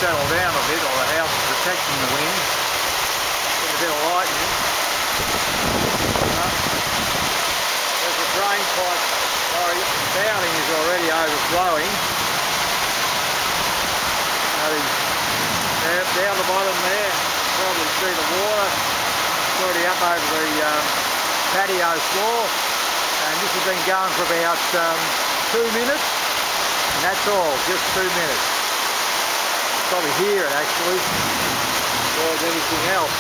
settle down a bit, or the house is protecting the wind. Get a bit of lightning. There's a drain pipe, sorry, the fouling is already overflowing. Down the bottom there, probably see the water. It's already up over the patio floor, and this has been going for about 2 minutes, and that's all, just 2 minutes. You probably hear it actually, more than anything else.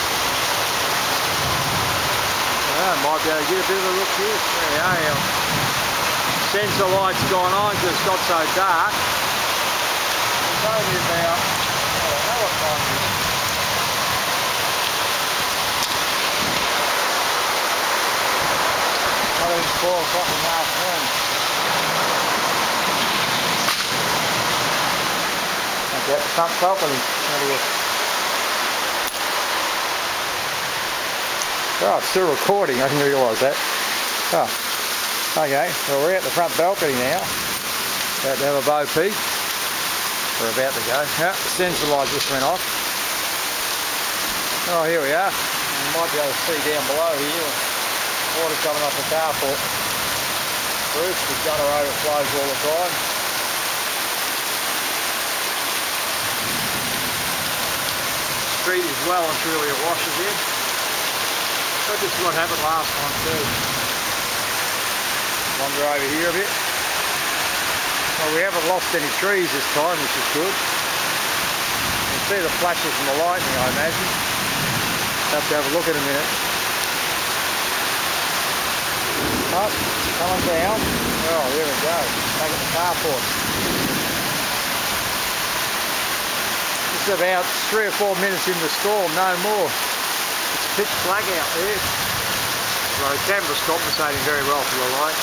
Might be able to get a bit of a look here. There we are, our sensor light's gone on because it's got so dark. It's only about, I don't know what time it is. I think it's 4 o'clock in the afternoon. Okay, something's happening. Have a look. Oh, it's still recording, I didn't realise that. Oh, okay, well we're out the front balcony now. About to have a bo peep. We're about to go. Yeah, the sensor light just went off. Oh, here we are. You might be able to see down below here. Water coming off the carport roof. The gutter overflows all the time. The street is well and truly awash again. But this is what happened last time too. Wander over here a bit. Well, we haven't lost any trees this time, which is good. You can see the flashes from the lightning, I imagine. Have to have a look in a minute. Oh, coming down. Oh, there we go. Back at the carport. It's about 3 or 4 minutes in the storm, no more. It's pitch black out there. So the camera's compensating very well for the light.